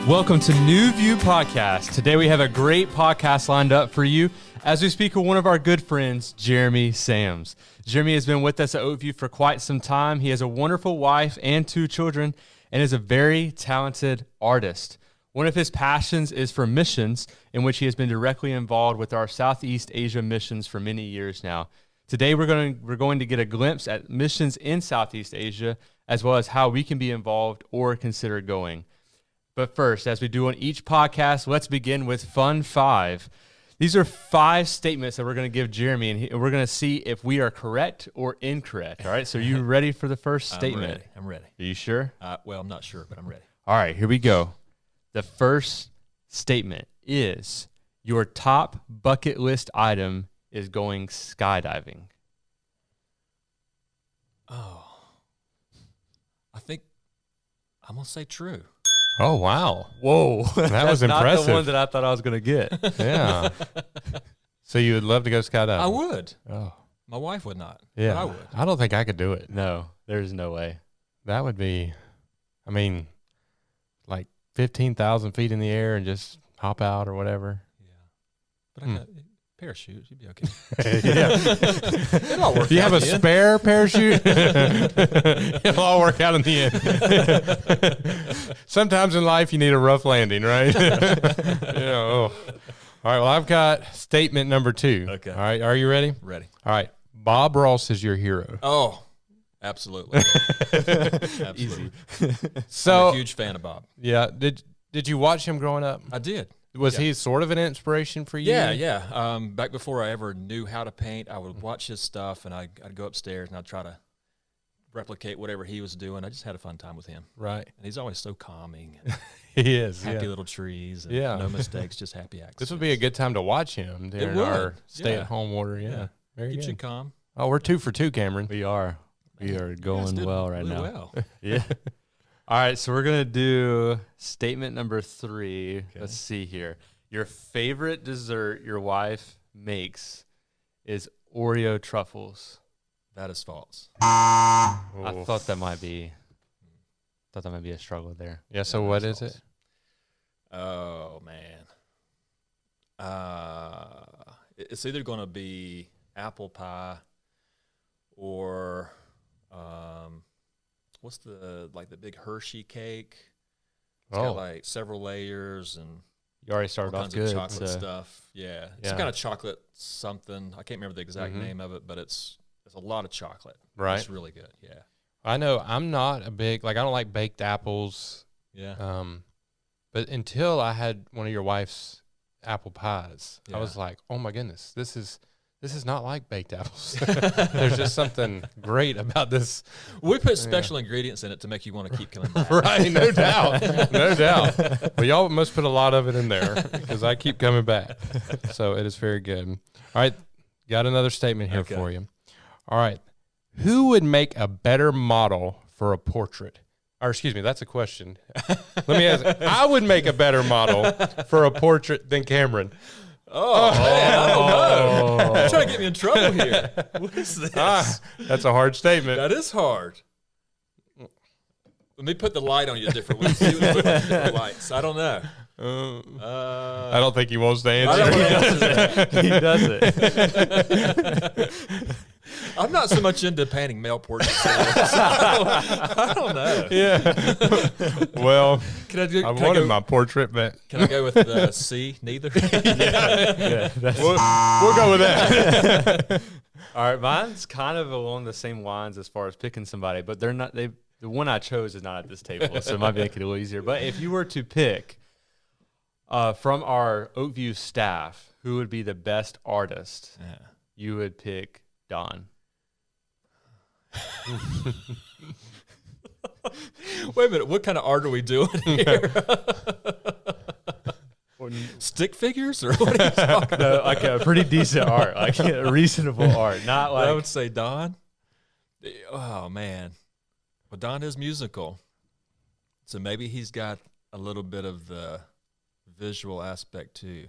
Welcome to NewView Podcast. Today we have a great podcast lined up for you as we speak with one of our good friends, Jeremy Sams. Jeremy has been with us at Oakview for quite some time. He has a wonderful wife and 2 children and is a very talented artist. One of his passions is for missions, in which he has been directly involved with our Southeast Asia missions for many years now. Today we're going to get a glimpse at missions in Southeast Asia, as well as how we can be involved or consider going. But first, as we do on each podcast, let's begin with Fun 5. These are 5 statements that we're going to give Jeremy, and we're going to see if we are correct or incorrect. All right, so are you ready for the first statement? I'm ready. Are you sure? Well, I'm not sure, but I'm ready. All right, here we go. The first statement is, your top bucket list item is going skydiving. Oh, I think I'm going to say true. Oh, wow. Whoa. That was impressive. Not the one that I thought I was going to get. Yeah. So you would love to go skydiving? I would. Oh. My wife would not. Yeah. But I would. I don't think I could do it. No, there's no way. That would be, I mean, like 15,000 feet in the air and just hop out or whatever. Yeah. But I got parachute. You'd be okay. Yeah. It'll all work Do you out have a in the end. spare parachute? It'll all work out in the end. Sometimes in life you need a rough landing, right? All right, well, I've got statement number 2. Okay. All right, are you ready? Ready. All right, Bob Ross is your hero. Oh, absolutely. Absolutely. So I'm a huge fan of Bob. yeah, did you watch him growing up? I did. Was Yeah. he sort of an inspiration for you? Yeah. Back before I ever knew how to paint, I would watch his stuff, and I'd go upstairs, and I'd try to replicate whatever he was doing. I just had a fun time with him. Right. And he's always so calming. And He is. happy Yeah. little trees. And Yeah. no mistakes, just happy accidents. This would be a good time to watch him during would. our Yeah. stay-at-home order. Yeah. Yeah. Very Keeps you good. calm. Oh, we're 2 for 2, Cameron. We are. We Man, are you guys going did well right really now. well. Yeah. All right, so we're going to do statement number 3. Okay. Let's see here. Your favorite dessert your wife makes is Oreo truffles. That is false. I thought that might be a struggle there. Yeah, so Yeah, what that's is it? Oh, man. It's either going to be apple pie or what's the big Hershey cake? It's got like several layers and You already all started off kinds good. of chocolate so- stuff. Yeah. It's Yeah. some kind of chocolate something. I can't remember the exact name of it, but it's a lot of chocolate. Right. It's really good. Yeah. I know I'm not a big, I don't like baked apples. Yeah. But until I had one of your wife's apple pies, I Yeah. was like, oh my goodness, this is not like baked apples. There's just something great about this. We put special ingredients in it to make you want to keep coming back. Right, no doubt. No doubt. Well, y'all must put a lot of it in there because I keep coming back. So it is very good. All right, got another statement here Okay. for you. All right. Who would make a better model for a portrait? Or excuse me, that's a question. Let me ask. I would make a better model for a portrait than Cameron. Oh, man, I don't know. You're trying to get me in trouble here. What is this? That's a hard statement. That is hard. Let me put the light on you differently. See what the different lights. I don't know. I don't think he wants to I answer. don't want to answer that. He does it. I'm not so much into painting male portraits. I don't know. Yeah. Well, Can I do? I Can I wanted go, my portrait, but can I go with C? Neither. Yeah, that's we'll go with that. all right. Mine's kind of along the same lines as far as picking somebody, but they're not. The one I chose is not at this table, so it might make it a little easier. But if you were to pick from our Oakview staff, who would be the best artist? Yeah. You would pick Don. Wait a minute. What kind of art are we doing here? Stick figures or what are you talking No, like a pretty decent art, like a reasonable art, not I like would say Don. Oh, man. Well, Don is musical. So maybe he's got a little bit of the visual aspect too.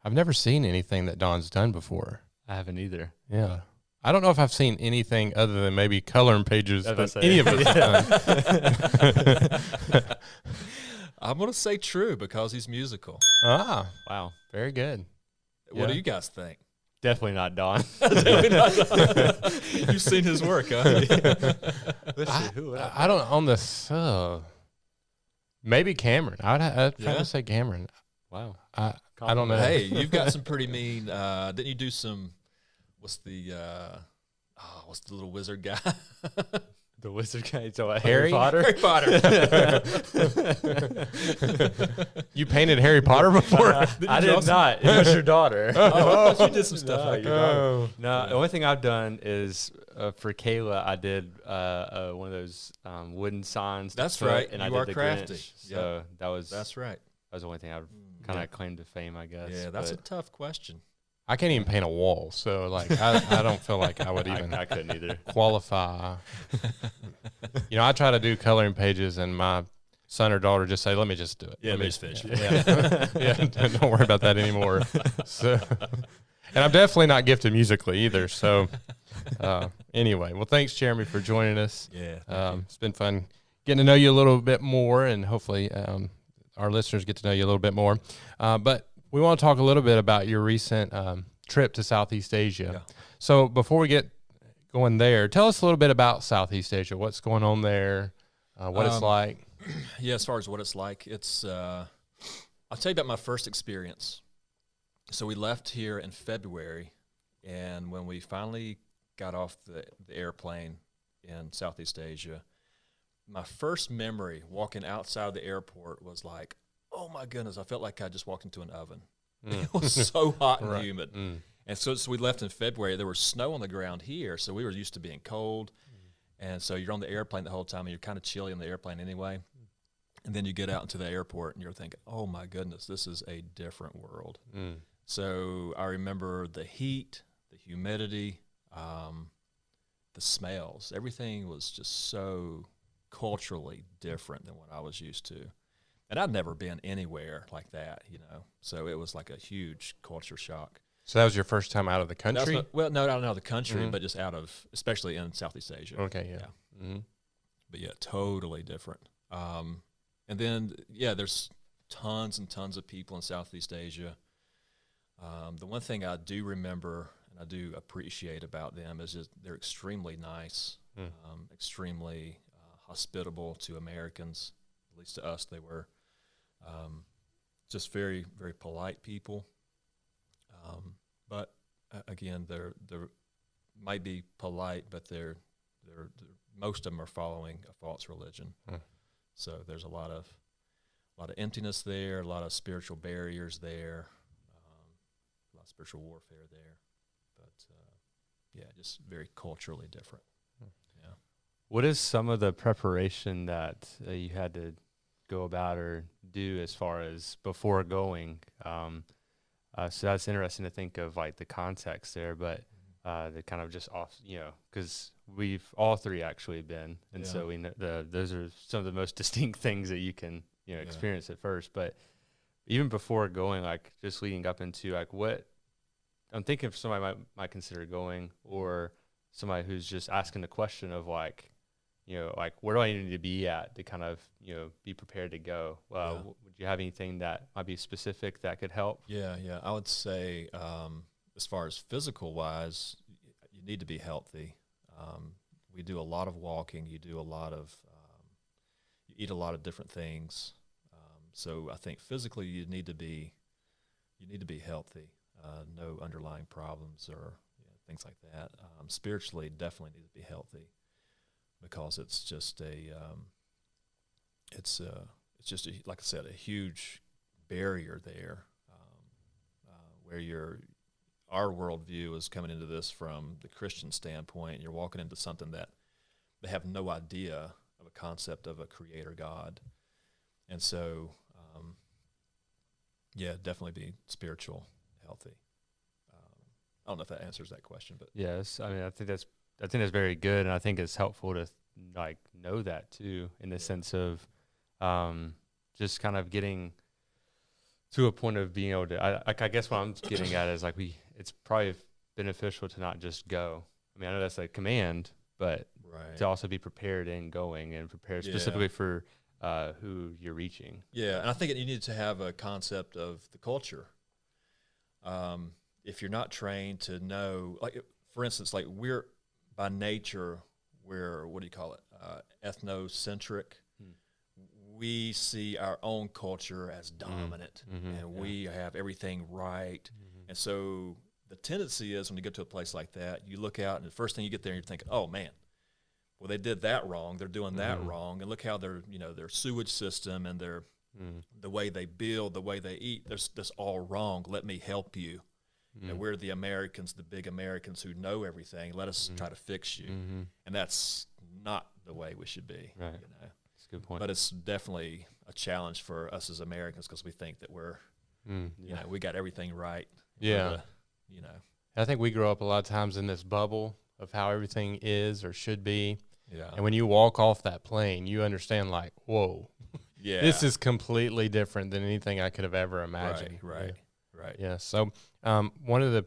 I've never seen anything that Don's done before. I haven't either. Yeah. I don't know if I've seen anything other than maybe coloring pages I was that gonna any say. of us have done. I'm going to say true because he's musical. Ah, Wow. very good. What Yeah. do you guys think? Definitely not Don. You've seen his work, huh? Let's see, who would I don't on this. Maybe Cameron. I'd Yeah? probably say Cameron. Wow. I don't know. Hey, you've got some pretty mean. Didn't you do some? What's the little wizard guy? The wizard guy. So Harry? Harry Potter? Harry Potter. You painted Harry Potter before? I did not. It was your daughter. Oh, you did some stuff like your that. daughter. No, the only thing I've done is for Kayla, I did one of those wooden signs. to That's put, right. And You I did are the crafty. Grinch. So that was That's right. the only thing I've kind of claimed to fame, I guess. Yeah, that's a but tough question. I can't even paint a wall, so like I don't feel like I would even I couldn't either. qualify. I try to do coloring pages, and my son or daughter just say, "Let me just do it." Yeah, Let me just finish Yeah, yeah. Don't worry about that anymore. So, and I'm definitely not gifted musically either. So, anyway, well, thanks, Jeremy, for joining us. Yeah. It's been fun getting to know you a little bit more, and hopefully, our listeners get to know you a little bit more. But we want to talk a little bit about your recent trip to Southeast Asia. Yeah. So before we get going there, tell us a little bit about Southeast Asia. What's going on there? What it's like? Yeah, as far as what it's like, I'll tell you about my first experience. So we left here in February, and when we finally got off the airplane in Southeast Asia, my first memory walking outside of the airport was like, oh my goodness, I felt like I just walked into an oven. It was so hot and humid. And so we left in February. There was snow on the ground here, so we were used to being cold. And so you're on the airplane the whole time, and you're kind of chilly on the airplane anyway. And then you get out into the airport, and you're thinking, oh my goodness, this is a different world. So I remember the heat, the humidity, the smells. Everything was just so culturally different than what I was used to. And I'd never been anywhere like that, So it was like a huge culture shock. So that was your first time out of the country? No, not out of the country, but just especially in Southeast Asia. Okay, yeah. Mm-hmm. But yeah, totally different. And then, there's tons and tons of people in Southeast Asia. The one thing I do remember and I do appreciate about them is just they're extremely nice, extremely hospitable to Americans. At least to us, they were just very, very polite people. But again, they're might be polite, but they're most of them are following a false religion. So there's a lot of emptiness there, a lot of spiritual barriers there, a lot of spiritual warfare there. But just very culturally different. Yeah. What is some of the preparation that you had to go about or do as far as before going? So that's interesting to think of, like, the context there, but the kind of just off, because we've all three actually been, and so we know those are some of the most distinct things that you can experience at first. But even before going, like just leading up into like what I'm thinking, if somebody might consider going, or somebody who's just asking the question of like, like where do I need to be at to kind of be prepared to go? Would you have anything that might be specific that could help? Yeah. I would say as far as physical wise, you need to be healthy. We do a lot of walking. You do a lot of you eat a lot of different things. So I think physically you need to be healthy. No underlying problems or things like that. Spiritually, definitely need to be healthy, because it's just like I said, a huge barrier there, where our worldview is coming into this from the Christian standpoint. You're walking into something that they have no idea of, a concept of a creator God. And so, definitely be spiritual, healthy. I don't know if that answers that question, but Yes, I mean, I think that's very good, and I think it's helpful to like know that too, in the sense of just kind of getting to a point of being able to. I guess what I'm getting at is like it's probably beneficial to not just go. I mean, I know that's a command, but to also be prepared in going and prepared specifically for who you're reaching. Yeah, and I think you need to have a concept of the culture. If you're not trained to know, like for instance, like we're by nature, we're what do you call it? Ethnocentric. We see our own culture as dominant, and we have everything right. And so the tendency is when you get to a place like that, you look out, and the first thing you get there, and you're thinking, "Oh man, well they did that wrong. They're doing that wrong, and look how their their sewage system and their the way they build, the way they eat. That's all wrong. Let me help you. And we're the Americans, the big Americans who know everything. Let us try to fix you." And that's not the way we should be. Right. That's a good point. But it's definitely a challenge for us as Americans because we think that we're, we got everything right. Yeah. The, I think we grow up a lot of times in this bubble of how everything is or should be. Yeah. And when you walk off that plane, you understand like, whoa, yeah, this is completely different than anything I could have ever imagined. Right. Yeah. So one of the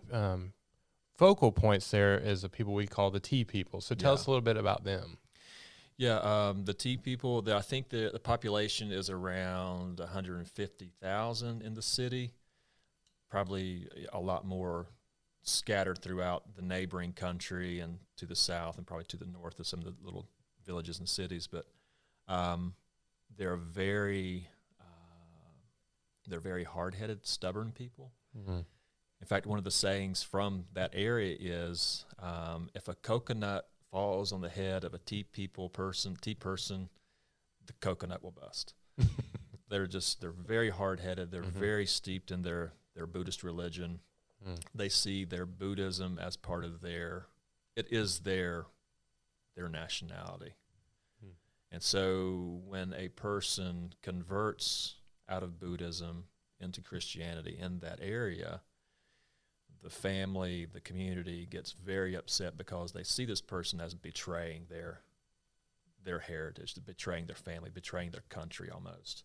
focal points there is the people we call the T people. So tell us a little bit about them. Yeah, the T people, I think the population is around 150,000 in the city, probably a lot more scattered throughout the neighboring country and to the south and probably to the north of some of the little villages and cities. But they're very hard-headed, stubborn people. In fact, one of the sayings from that area is, if a coconut falls on the head of a T person, the coconut will bust. They're very hard-headed. They're very steeped in their Buddhist religion. They see their Buddhism as part of their nationality. And so when a person converts out of Buddhism into Christianity in that area, the family, the community gets very upset because they see this person as betraying their heritage, betraying their family, betraying their country almost.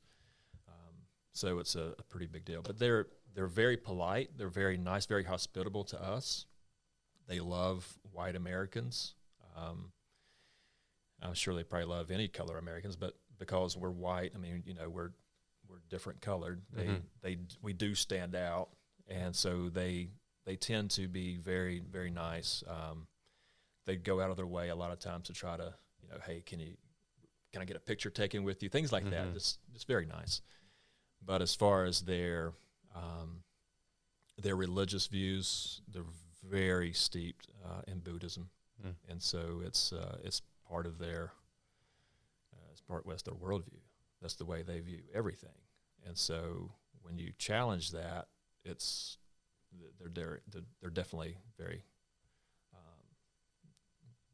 So it's a pretty big deal. But they're very polite. They're very nice, very hospitable to us. They love white Americans. I'm sure they probably love any color Americans, but because we're white, I mean, we're different colored. We do stand out, and so they tend to be very, very nice. They go out of their way a lot of times to try to, hey, can I get a picture taken with you? Things like that. It's very nice. But as far as their religious views, they're very steeped in Buddhism, and so it's part of their their worldview. That's the way they view everything. And so when you challenge that, they're definitely very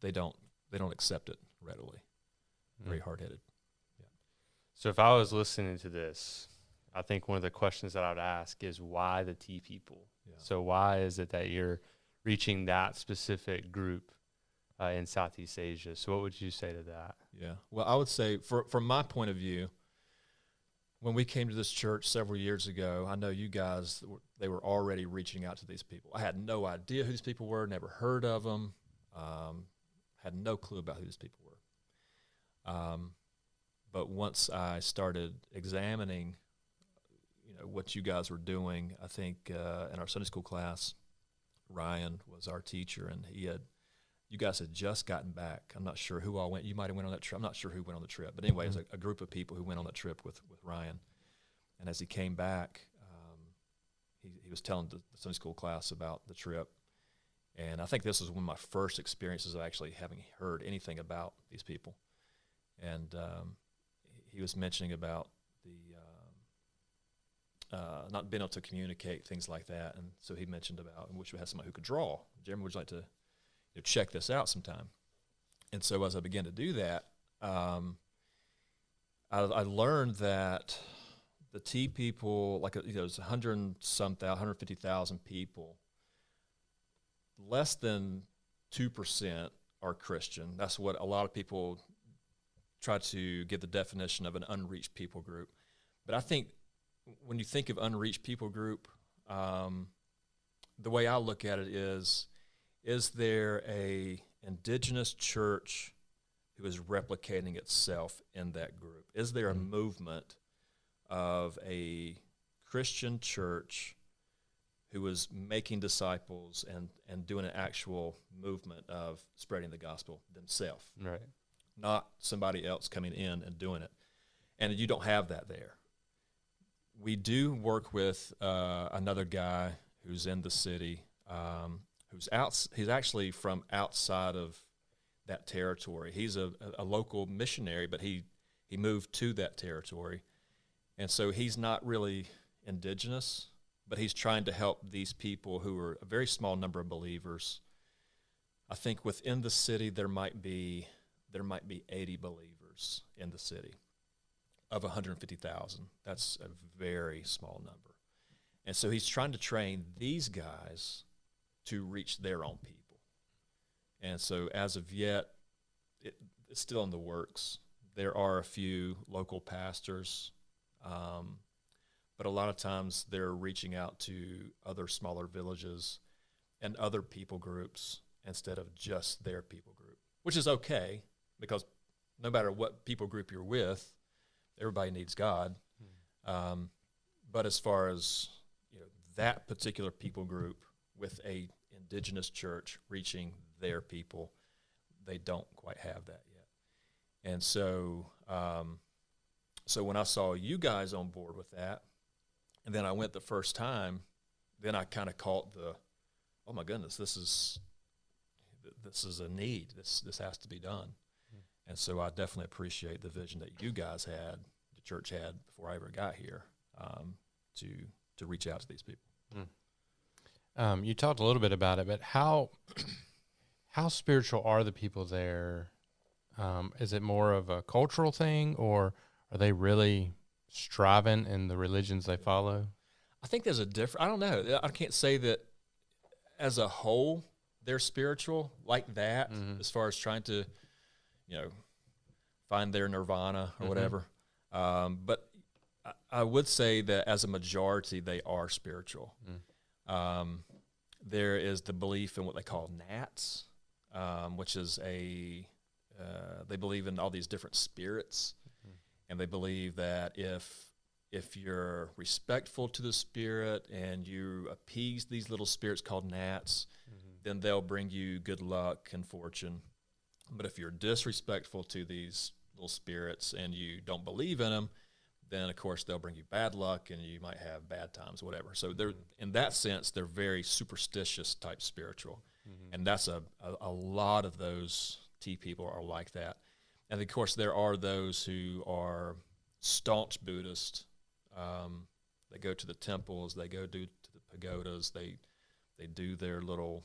they don't accept it readily. Very hard-headed. Yeah. So if I was listening to this, I think one of the questions that I would ask is why the T people? Yeah. So why is it that you're reaching that specific group in Southeast Asia? So what would you say to that? Yeah. Well, I would say from my point of view, when we came to this church several years ago, I know you guys, they were already reaching out to these people. I had no idea who these people were, never heard of them, had no clue about who these people were. But once I started examining, what you guys were doing, I think in our Sunday school class, Ryan was our teacher, and you guys had just gotten back. I'm not sure who all went. You might have went on that trip. I'm not sure who went on the trip. But anyway, it was a group of people who went on that trip with Ryan. And as he came back, he was telling the Sunday school class about the trip. And I think this was one of my first experiences of actually having heard anything about these people. And he was mentioning about the not being able to communicate, things like that. And so he mentioned about, I wish we had somebody who could draw. Jeremy, would you like to check this out sometime? And so as I began to do that, I learned that the T people, like there's 150,000 people, less than 2% are Christian. That's what a lot of people try to give the definition of an unreached people group. But I think when you think of unreached people group, the way I look at it is there a indigenous church who is replicating itself in that group? Is there a movement of a Christian church who is making disciples and doing an actual movement of spreading the gospel themselves? Right. Not somebody else coming in and doing it. And you don't have that there. We do work with another guy who's in the city, he's actually from outside of that territory. He's a local missionary, but he moved to that territory. And so he's not really indigenous, but he's trying to help these people who are a very small number of believers. I think within the city there might be 80 believers in the city of 150,000. That's a very small number. And so he's trying to train these guys to reach their own people. And so as of yet, it's still in the works. There are a few local pastors, but a lot of times they're reaching out to other smaller villages and other people groups instead of just their people group, which is okay because no matter what people group you're with, everybody needs God. But as far as that particular people group with a indigenous church reaching their people, they don't quite have that yet. And so so when I saw you guys on board with that, and then I went the first time, then I kind of caught oh my goodness, this is a need. This has to be done. And so I definitely appreciate the vision that you guys had, the church had before I ever got here, to reach out to these people. You talked a little bit about it, but how spiritual are the people there? Is it more of a cultural thing, or are they really striving in the religions they follow? I think there's I don't know. I can't say that as a whole they're spiritual like that, as far as trying to, find their nirvana or whatever. But I would say that as a majority, they are spiritual. There is the belief in what they call nats, which is they believe in all these different spirits, and they believe that if you're respectful to the spirit and you appease these little spirits called gnats, then they'll bring you good luck and fortune. But if you're disrespectful to these little spirits and you don't believe in them, then of course they'll bring you bad luck and you might have bad times, whatever. So they're in that sense, they're very superstitious type spiritual. And that's a lot of those tea people are like that. And of course there are those who are staunch Buddhist. They go to the temples, they go to the pagodas, they do their little,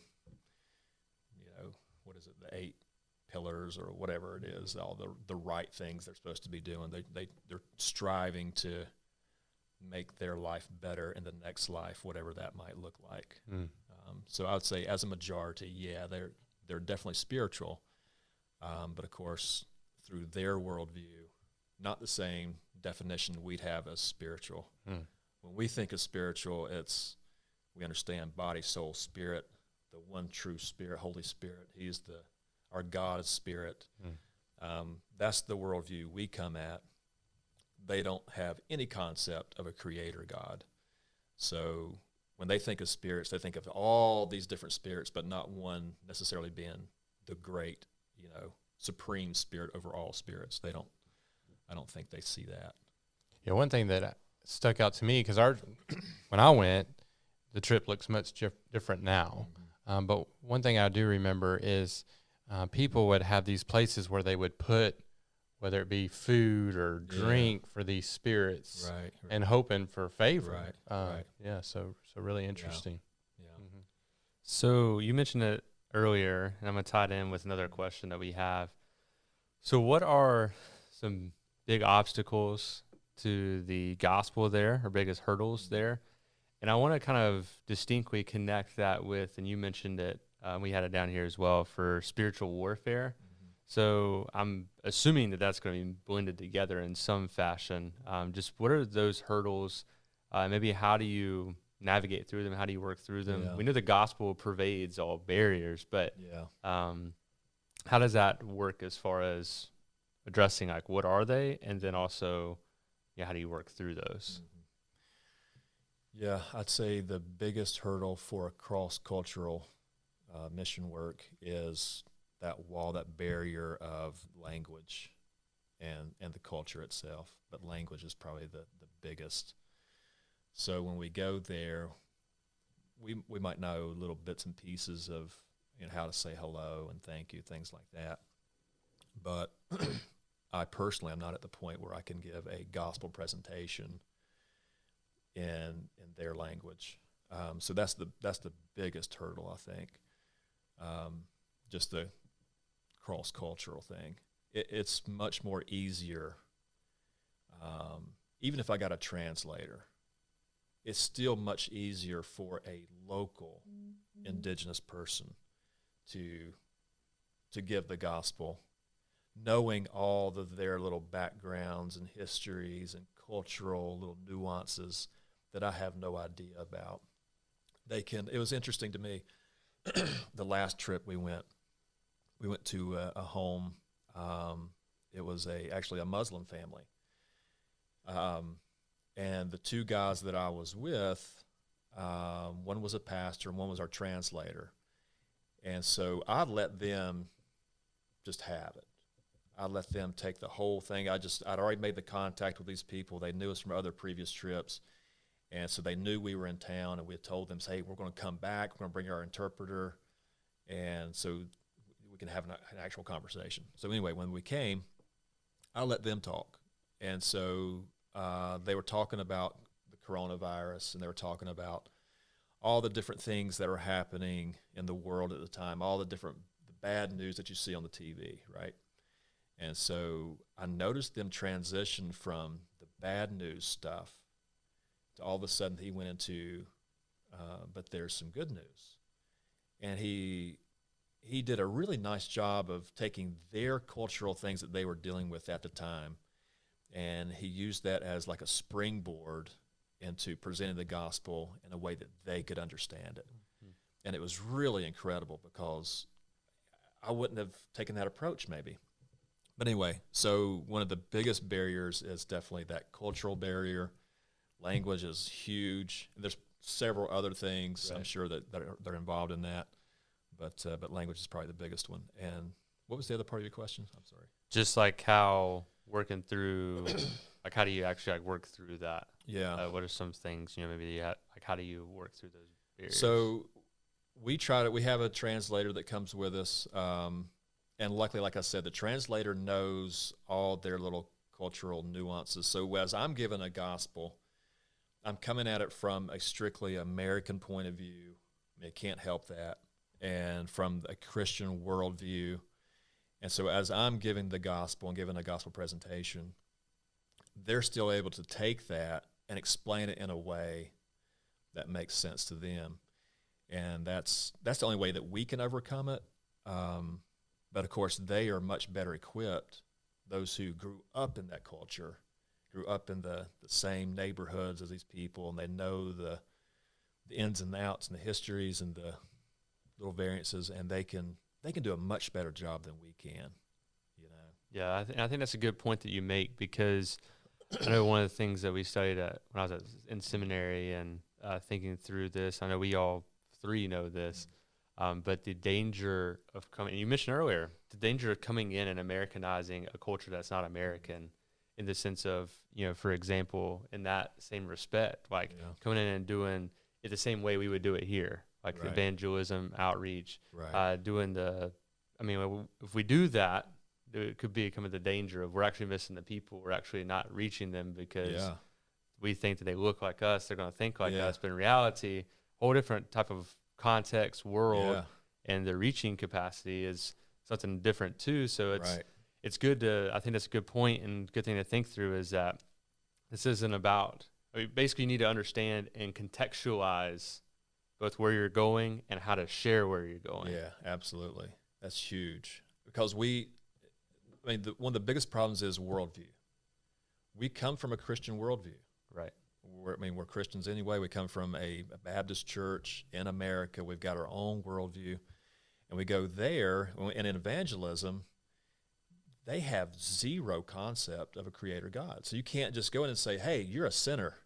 what is it, the 8 pillars or whatever it is, all the right things they're supposed to be doing. They're striving to make their life better in the next life, whatever that might look like. So I would say as a majority, yeah, they're definitely spiritual, but of course through their worldview, not the same definition we'd have as spiritual. When we think of spiritual, we understand body, soul, spirit, the one true spirit, Holy Spirit. He's our God is spirit. That's the worldview we come at. They don't have any concept of a creator God. So when they think of spirits, they think of all these different spirits, but not one necessarily being the great, supreme spirit over all spirits. I don't think they see that. Yeah, one thing that stuck out to me, because when I went, the trip looks much different now. But one thing I do remember is people would have these places where they would put, whether it be food or drink for these spirits, right. and hoping for favor. Right. Yeah, so really interesting. Yeah. So you mentioned it earlier, and I'm going to tie it in with another question that we have. So what are some big obstacles to the gospel there, or biggest hurdles there? And I want to kind of distinctly connect that with, and you mentioned it, we had it down here as well, for spiritual warfare. So I'm assuming that that's going to be blended together in some fashion. Just what are those hurdles? Maybe how do you navigate through them? How do you work through them? Yeah. We know the gospel pervades all barriers, but How does that work as far as addressing, like, what are they? And then also, how do you work through those? Yeah, I'd say the biggest hurdle for a cross-cultural mission work is that wall, that barrier of language and the culture itself. But language is probably the biggest. So when we go there, we might know little bits and pieces of how to say hello and thank you, things like that. But I personally am not at the point where I can give a gospel presentation in their language. So that's the biggest hurdle, I think. Just the cross-cultural thing. It's much more easier, even if I got a translator, it's still much easier for a local indigenous person to give the gospel, knowing all of their little backgrounds and histories and cultural little nuances that I have no idea about. It was interesting to me, the last trip we went to a home. It was actually a Muslim family. And the two guys that I was with, one was a pastor and one was our translator. And so I let them just have it. I let them take the whole thing. I'd already made the contact with these people. They knew us from other previous trips. And so they knew we were in town, and we had told them, hey, we're going to come back. We're going to bring our interpreter. And so we can have an actual conversation. So anyway, when we came, I let them talk. And so they were talking about the coronavirus, and they were talking about all the different things that are happening in the world at the time, all the bad news that you see on the TV, right? And so I noticed them transition from the bad news stuff to all of a sudden he went into, but there's some good news. And he did a really nice job of taking their cultural things that they were dealing with at the time, and he used that as like a springboard into presenting the gospel in a way that they could understand it. Mm-hmm. And it was really incredible because I wouldn't have taken that approach maybe. But anyway, so one of the biggest barriers is definitely that cultural barrier. Language is huge. There's several other things, right, I'm sure that are involved in that. But language is probably the biggest one. And what was the other part of your question? I'm sorry. Just like how working through, like how do you actually work through that? Yeah. What are some things, maybe how do you work through those barriers? So we have a translator that comes with us. And luckily, like I said, the translator knows all their little cultural nuances. So as I'm given a gospel, I'm coming at it from a strictly American point of view. I can't help that. And from a Christian worldview. And so as I'm giving the gospel and giving a gospel presentation, they're still able to take that and explain it in a way that makes sense to them. And that's the only way that we can overcome it. But of course, they are much better equipped, those who grew up in that culture, grew up in the same neighborhoods as these people, and they know the ins and outs and the histories and the little variances, and they can do a much better job than we can, Yeah, I think that's a good point that you make, because I know one of the things that we studied when I was in seminary and thinking through this, I know we all three know this, but the danger of coming, you mentioned earlier, the danger of coming in and Americanizing a culture that's not American, in the sense of, for example, in that same respect, coming in and doing it the same way we would do it here, like right, evangelism, outreach, right, if we do that, it could become the danger of we're actually missing the people. We're actually not reaching them because we think that they look like us. They're going to think like us. But in reality, whole different type of context, world, and the reaching capacity is something different too. So it's good to, I think that's a good point and good thing to think through, is that this isn't about, basically you need to understand and contextualize both where you're going and how to share where you're going. Yeah, absolutely. That's huge. Because one of the biggest problems is worldview. We come from a Christian worldview. Right. We're Christians anyway. We come from a Baptist church in America. We've got our own worldview. And we go there, and in evangelism, they have zero concept of a creator God. So you can't just go in and say, hey, you're a sinner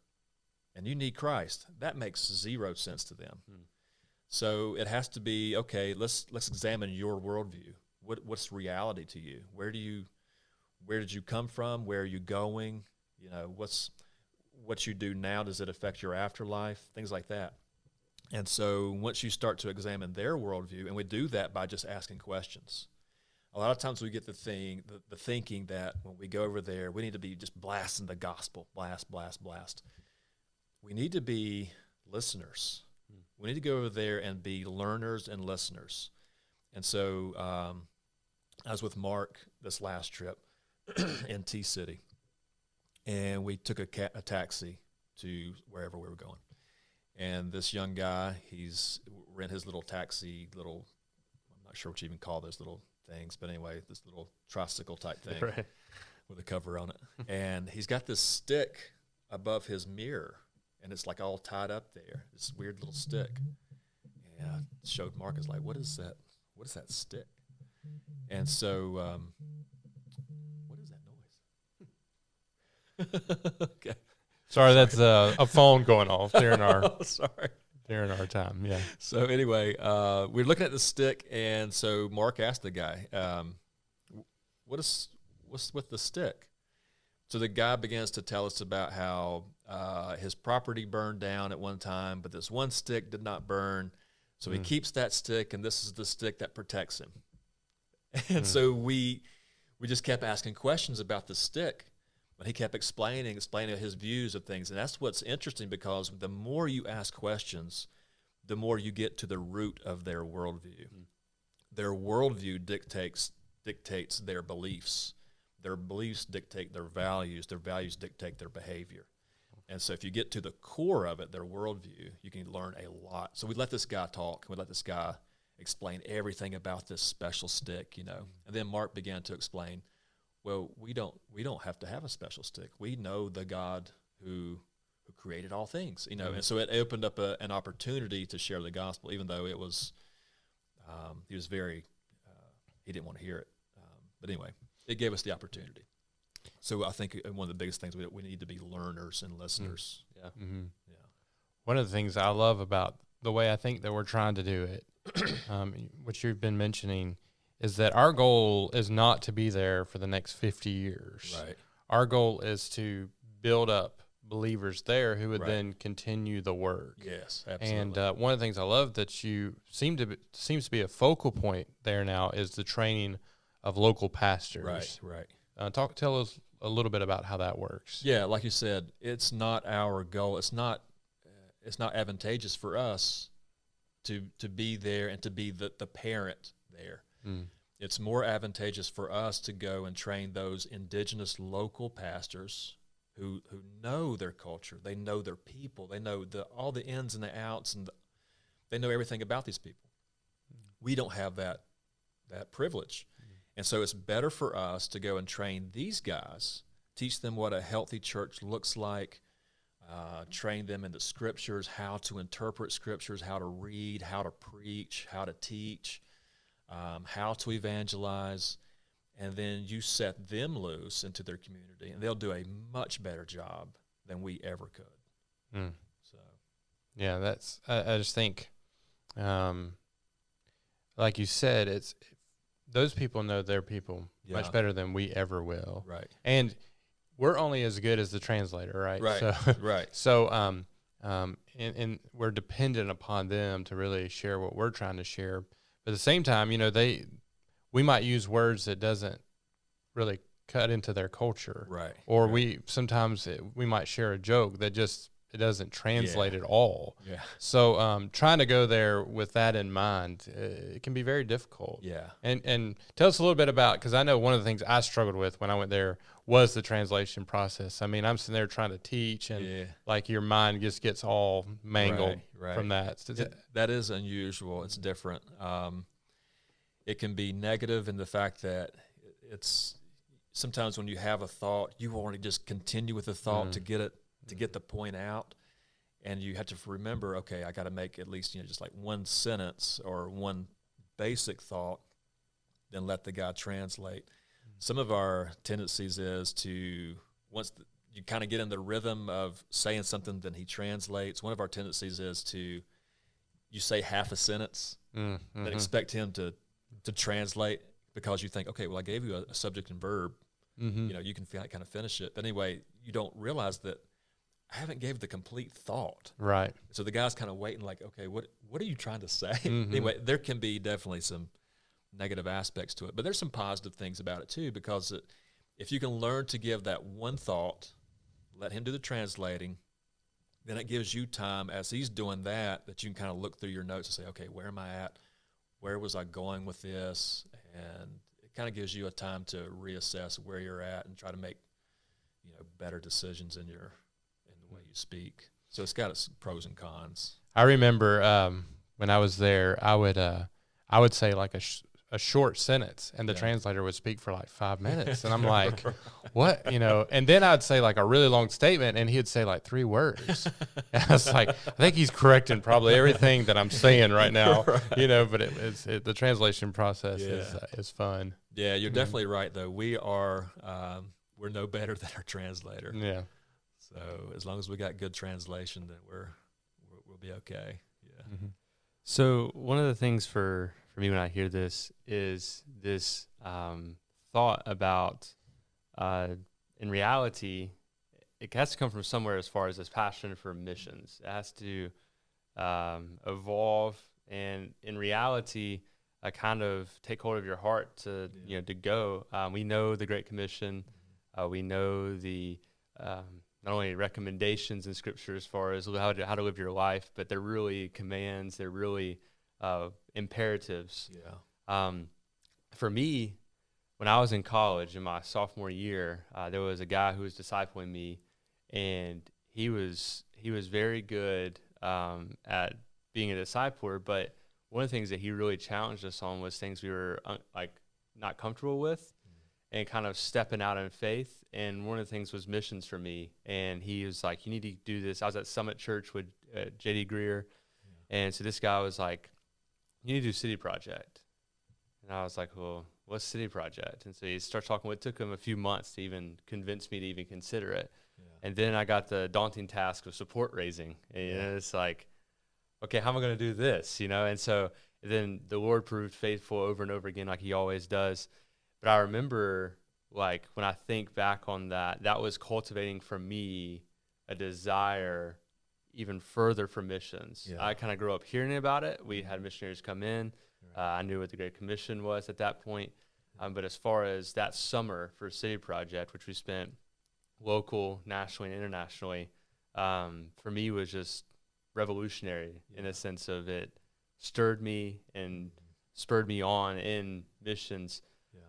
and you need Christ. That makes zero sense to them. So it has to be, okay, let's examine your worldview. What's reality to you? Where did you come from? Where are you going? You know, what you do now, does it affect your afterlife? Things like that. And so once you start to examine their worldview, and we do that by just asking questions. A lot of times we get the thinking that when we go over there, we need to be just blasting the gospel, blast, blast, blast. We need to be listeners. We need to go over there and be learners and listeners. And so I was with Mark this last trip in T-City, and we took a taxi to wherever we were going. And this young guy, we're in his little taxi, I'm not sure what you even call those little things, but anyway, this little tricycle type thing with a cover on it. And he's got this stick above his mirror, and it's like all tied up there, this weird little stick. And I showed Mark, I was like, what is that? What is that stick? And so, what is that noise? Okay. Sorry, that's a phone going off during our sorry. During our time, yeah. So anyway, we're looking at the stick, and so Mark asked the guy, what's with the stick? So the guy begins to tell us about how his property burned down at one time, but this one stick did not burn. So he keeps that stick, and this is the stick that protects him. And so we just kept asking questions about the stick. But he kept explaining his views of things. And that's what's interesting, because the more you ask questions, the more you get to the root of their worldview. Their worldview dictates their beliefs. Their beliefs dictate their values dictate their behavior. And so if you get to the core of it, their worldview, you can learn a lot. So we let this guy talk. We let this guy explain everything about this special stick, you know. And then Mark began to explain, well, we don't have to have a special stick. We know the God who created all things, you know. And so it opened up an opportunity to share the gospel, even though it was he was very he didn't want to hear it. But anyway, it gave us the opportunity. So I think one of the biggest things we need to be learners and listeners. Yeah. Yeah. One of the things I love about the way I think that we're trying to do it, which you've been mentioning, is that our goal is not to be there for the next 50 years. Right. Our goal is to build up believers there who would then continue the work. Yes, absolutely. And one of the things I love that you seems to be a focal point there now is the training of local pastors. Right. Tell us a little bit about how that works. Yeah, like you said, it's not our goal. It's not advantageous for us to be there and to be the parent there. It's more advantageous for us to go and train those indigenous local pastors who know their culture, they know their people, they know all the ins and the outs, and they know everything about these people. We don't have that privilege. And so it's better for us to go and train these guys, teach them what a healthy church looks like, train them in the scriptures, how to interpret scriptures, how to read, how to preach, how to teach, how to evangelize, and then you set them loose into their community, and they'll do a much better job than we ever could. So, yeah, that's. I just think, like you said, those people know their people much better than we ever will. Right. And we're only as good as the translator, right? Right. So, right. So, and we're dependent upon them to really share what we're trying to share. But at the same time, you know, we might use words that doesn't really cut into their culture. Right. Or we might share a joke that just it doesn't translate at all. Yeah. So trying to go there with that in mind, it can be very difficult. Yeah. And tell us a little bit about, because I know one of the things I struggled with when I went there was the translation process. I mean, I'm sitting there trying to teach, and like your mind just gets all mangled from that. That is unusual. It's different. It can be negative in the fact that it's sometimes when you have a thought, you want to just continue with the thought to get the point out, and you have to remember, okay, I got to make at least just like one sentence or one basic thought, then let the guy translate. Some of our tendencies is to, once you kind of get in the rhythm of saying something, then he translates. One of our tendencies is to, you say half a sentence, then expect him to translate, because you think, okay, well, I gave you a subject and verb. You know, you can kind of finish it. But anyway, you don't realize that I haven't gave the complete thought. Right. So the guy's kind of waiting like, okay, what are you trying to say? Anyway, there can be definitely some negative aspects to it, but there's some positive things about it too, because if you can learn to give that one thought, let him do the translating, then it gives you time as he's doing that you can kind of look through your notes and say, okay, where am I at? Where was I going with this? And it kind of gives you a time to reassess where you're at and try to make, you know, better decisions in the way you speak. So it's got its pros and cons. I remember when I was there, I would say like a short sentence, and the translator would speak for like 5 minutes, and I'm like, what, you know? And then I'd say like a really long statement, and he'd say like 3 words. And I was like, I think he's correcting probably everything that I'm saying right now, you know. But the translation process is fun. Yeah, you're definitely right though. We're no better than our translator. Yeah. So as long as we got good translation, then we'll be okay. Yeah. So one of the things for me when I hear this is this thought about, in reality, it has to come from somewhere as far as this passion for missions. It has to evolve, and in reality, kind of take hold of your heart to to go. We know the Great Commission. We know the not only recommendations in Scripture as far as how to live your life, but they're really commands. They're really imperatives. Yeah. For me, when I was in college in my sophomore year, there was a guy who was discipling me, and he was very good at being a discipler. But one of the things that he really challenged us on was things we were not comfortable with, and kind of stepping out in faith. And one of the things was missions for me. And he was like, you need to do this. I was at Summit Church with J.D. Greer. And so this guy was like, you need to do City Project. And I was like, well, what's City Project? And so he started talking. It took him a few months to even convince me to even consider it. Yeah. And then I got the daunting task of support raising. And you know, it's like, okay, how am I going to do this? You know, and so then the Lord proved faithful over and over again, like he always does. But I remember, like, when I think back on that, that was cultivating for me a desire even further for missions. Yeah. I kind of grew up hearing about it. We had missionaries come in. I knew what the Great Commission was at that point. But as far as that summer for City Project, which we spent local, nationally, and internationally, for me was just revolutionary in a sense of it stirred me and spurred me on in missions.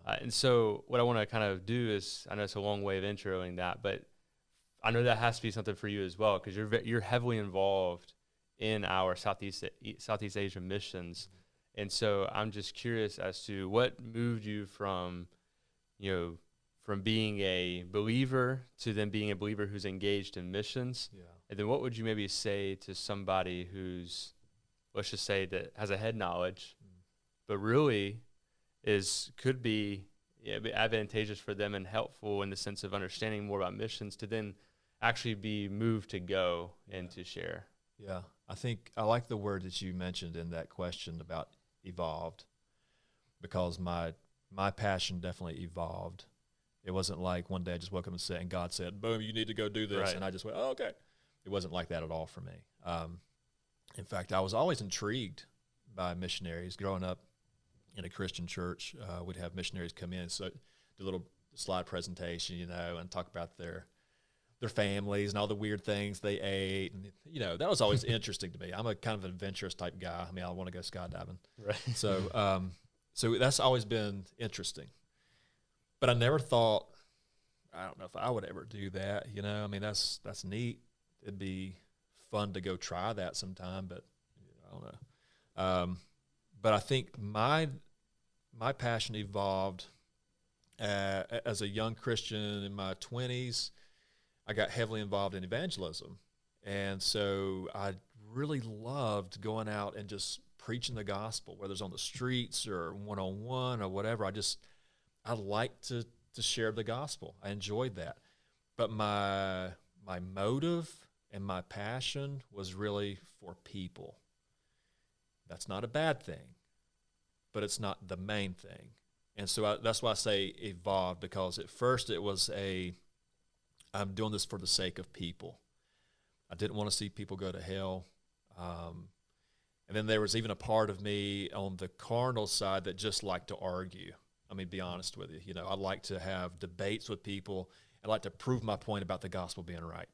And so what I want to kind of do is, I know it's a long way of introing that, but I know that has to be something for you as well, because you're heavily involved in our Southeast Asian missions. And so I'm just curious as to what moved you from being a believer to then being a believer who's engaged in missions. Yeah. And then what would you maybe say to somebody who's, let's just say, that has a head knowledge, but really could be advantageous for them and helpful in the sense of understanding more about missions, to then actually be moved to go and to share? Yeah, I think I like the word that you mentioned in that question about evolved, because my passion definitely evolved. It wasn't like one day I just woke up and God said, boom, you need to go do this. Right. And I just went, oh, okay. It wasn't like that at all for me. In fact, I was always intrigued by missionaries. Growing up in a Christian church, we'd have missionaries come in, so do a little slide presentation, and talk about their families and all the weird things they ate. And, that was always interesting to me. I'm a kind of adventurous type guy. I mean, I want to go skydiving. Right. So that's always been interesting. But I never thought, I don't know if I would ever do that. I mean, that's neat. It'd be fun to go try that sometime, but I don't know. But I think my passion evolved as a young Christian in my 20s. I got heavily involved in evangelism. And so I really loved going out and just preaching the gospel, whether it's on the streets or one-on-one or whatever. I like to share the gospel. I enjoyed that. But my motive and my passion was really for people. That's not a bad thing, but it's not the main thing. And so that's why I say evolved, because at first it was I'm doing this for the sake of people. I didn't want to see people go to hell. And then there was even a part of me on the carnal side that just liked to argue. I mean, be honest with you. I like to have debates with people. I like to prove my point about the gospel being right.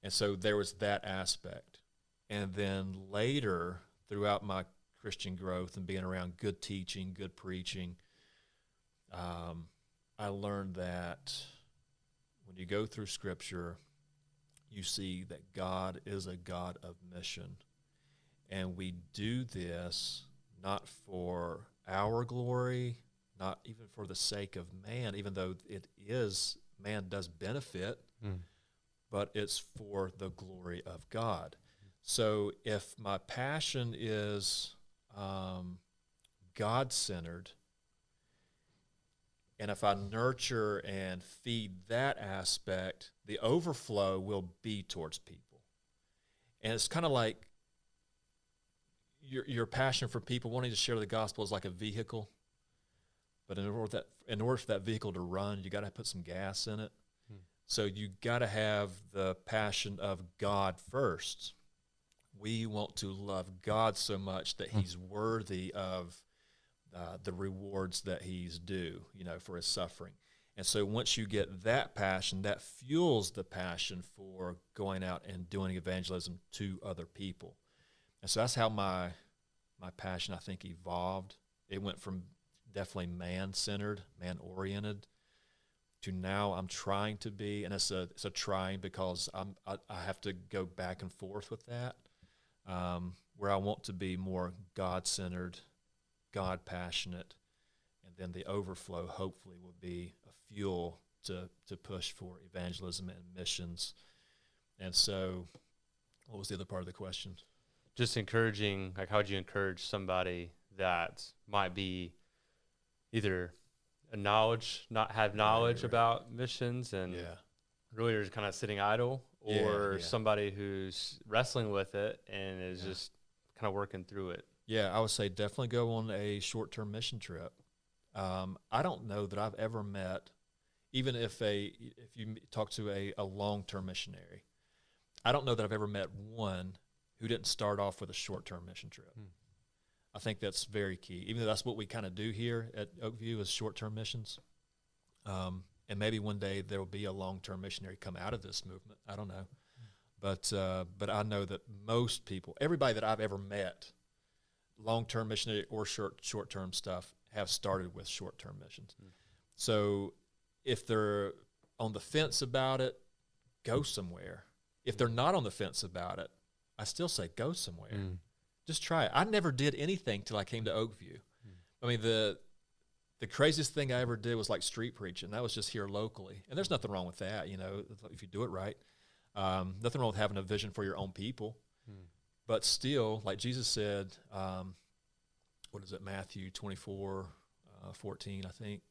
And so there was that aspect. And then later, throughout my Christian growth and being around good teaching, good preaching, I learned that when you go through Scripture, you see that God is a God of mission. And we do this not for our glory, not even for the sake of man, even though man does benefit, but it's for the glory of God. So if my passion is God-centered, and if I nurture and feed that aspect, the overflow will be towards people. And it's kind of like your passion for people wanting to share the gospel is like a vehicle. But in order for that vehicle to run, you got to put some gas in it. So you got to have the passion of God first. We want to love God so much that He's worthy of the rewards that He's due, for His suffering. And so once you get that passion, that fuels the passion for going out and doing evangelism to other people. And so that's how my passion, I think, evolved. It went from definitely man-centered, man-oriented, to now I'm trying to be, and it's a trying because I have to go back and forth with that, where I want to be more God-centered, God-passionate, and then the overflow hopefully will be a fuel to push for evangelism and missions. And so what was the other part of the question? Just encouraging, like how would you encourage somebody that might be either not have knowledge about missions and really are kind of sitting idle, or somebody who's wrestling with it and is just kind of working through it? Yeah, I would say definitely go on a short-term mission trip. I don't know that I've ever met, even if you talk to a long-term missionary, I don't know that I've ever met one who didn't start off with a short-term mission trip. I think that's very key. Even though that's what we kind of do here at Oakview is short-term missions. And maybe one day there will be a long-term missionary come out of this movement. I don't know. But I know that most people, everybody that I've ever met, long-term missionary or short-term stuff, have started with short-term missions. So if they're on the fence about it, go somewhere. If they're not on the fence about it, I still say go somewhere. Just try it. I never did anything till I came to Oakview. I mean, the craziest thing I ever did was like street preaching. That was just here locally. And there's nothing wrong with that, if you do it right. Nothing wrong with having a vision for your own people. But still, like Jesus said, what is it, Matthew 24:14, I think,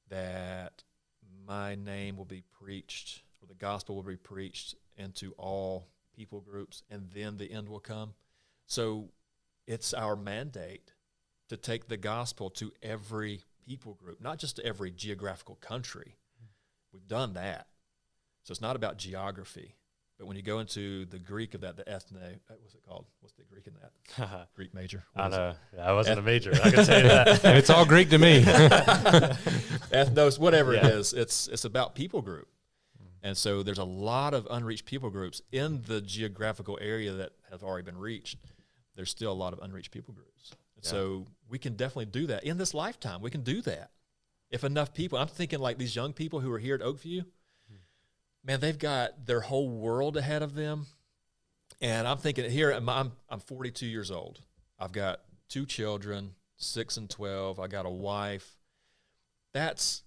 that my name will be preached, or the gospel will be preached into all people groups, and then the end will come. So it's our mandate to take the gospel to every people group, not just to every geographical country. We've done that. So it's not about geography. But when you go into the Greek of that, the ethne, what's it called? What's the Greek in that? Greek major? I know. I wasn't a major. I can tell you that. It's all Greek to me. Ethnos, whatever it is. It's about people group. And so there's a lot of unreached people groups in the geographical area that have already been reached. There's still a lot of unreached people groups. So we can definitely do that. In this lifetime, we can do that. If enough people, I'm thinking like these young people who are here at Oakview, man, they've got their whole world ahead of them. And I'm thinking here, I'm 42 years old. I've got 2 children, 6 and 12. I got a wife. That's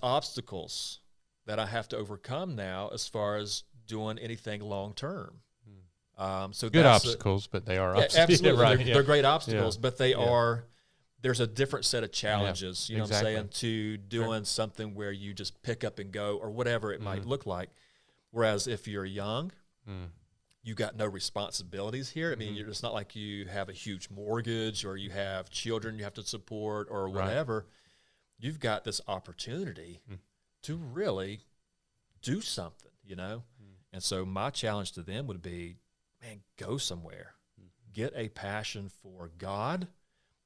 obstacles that I have to overcome now as far as doing anything long term. So Good that's obstacles, but they are yeah, obstacles. absolutely. Yeah, right. They're great obstacles, Yeah. but they Yeah. are. There's a different set of challenges. You know exactly. what I'm saying? To doing something where you just pick up and go, or whatever it might look like. Whereas if you're young, you got no responsibilities here. I mean, it's not like you have a huge mortgage or you have children you have to support or whatever. You've got this opportunity to really do something, you know? And so my challenge to them would be, man, go somewhere. Get a passion for God,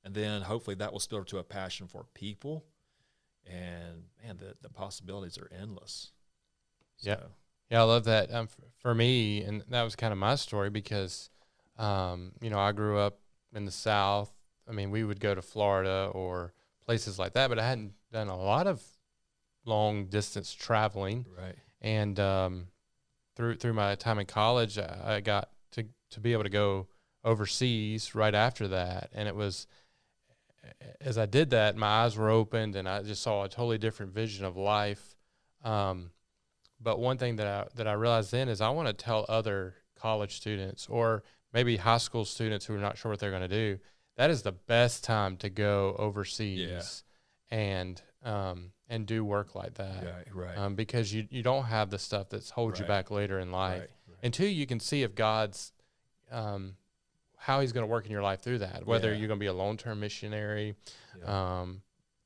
and then hopefully that will spill over to a passion for people. And, man, the possibilities are endless. Yeah. So. Yeah, I love that. For me, and that was kind of my story because, I grew up in the South. I mean, we would go to Florida or places like that, but I hadn't done a lot of long distance traveling. Right. And through my time in college, I got to be able to go overseas right after that. And it was, as I did that, my eyes were opened and I just saw a totally different vision of life. But one thing that I realized then is I want to tell other college students or maybe high school students who are not sure what they're going to do, that is the best time to go overseas and do work like that. Right. Because you don't have the stuff that's holds you back later in life. Right. And two, you can see if God's how he's going to work in your life through that, whether you're going to be a long-term missionary. Yeah.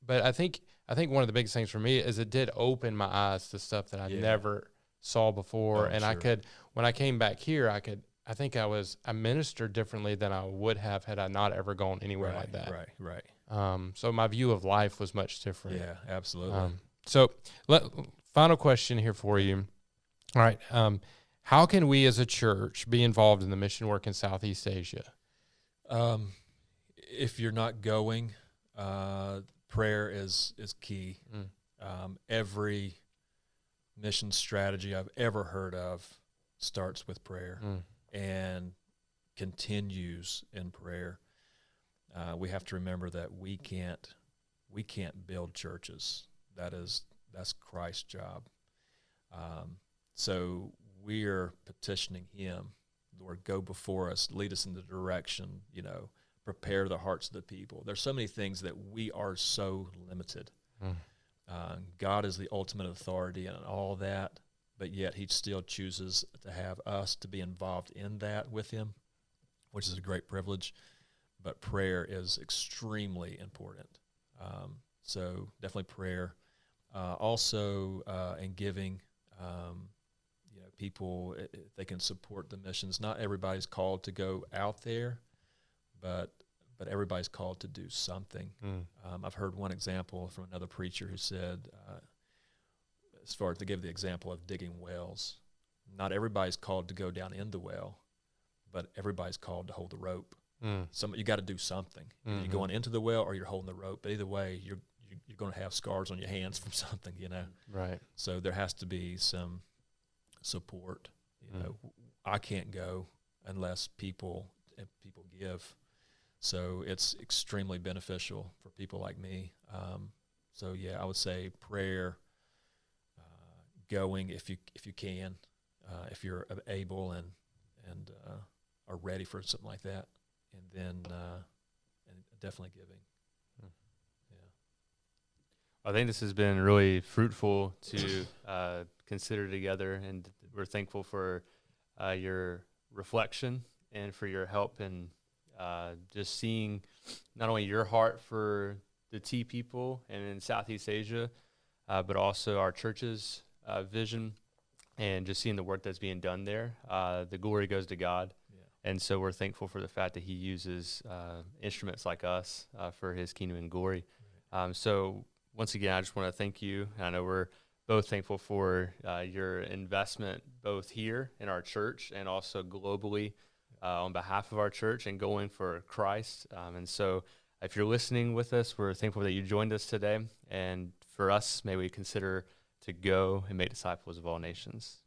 But I think one of the biggest things for me is it did open my eyes to stuff that I never saw before. And sure. When I came back here, I think I ministered differently than I would have had I not ever gone anywhere like that. Right. So my view of life was much different. Yeah, absolutely. So final question here for you. All right. How can we as a church be involved in the mission work in Southeast Asia? If you're not going, prayer is key. Every mission strategy I've ever heard of starts with prayer and continues in prayer. We have to remember that we can't build churches. That's Christ's job. So we are petitioning him, Lord, go before us, lead us in the direction, prepare the hearts of the people. There's so many things that we are so limited. God is the ultimate authority and all that, but yet he still chooses to have us to be involved in that with him, which is a great privilege. But prayer is extremely important. So definitely prayer. Also, in giving, people, they can support the missions. Not everybody's called to go out there, but everybody's called to do something. I've heard one example from another preacher who said, as far as to give the example of digging wells, not everybody's called to go down in the well, but everybody's called to hold the rope. You got to do something. Either you're going into the well or you're holding the rope. But either way, you're going to have scars on your hands from something, Right. So there has to be some support. I can't go unless people give. So it's extremely beneficial for people like me. So yeah, I would say prayer, going if you can, if you're able and are ready for something like that, and then and definitely giving. I think this has been really fruitful to consider together, and we're thankful for your reflection and for your help in just seeing not only your heart for the T people and in Southeast Asia, but also our church's vision and just seeing the work that's being done there. The glory goes to God. And so we're thankful for the fact that he uses instruments like us for his kingdom and glory. So once again, I just want to thank you. I know we're both thankful for your investment both here in our church and also globally on behalf of our church and going for Christ. And so if you're listening with us, we're thankful that you joined us today. And for us, may we consider to go and make disciples of all nations.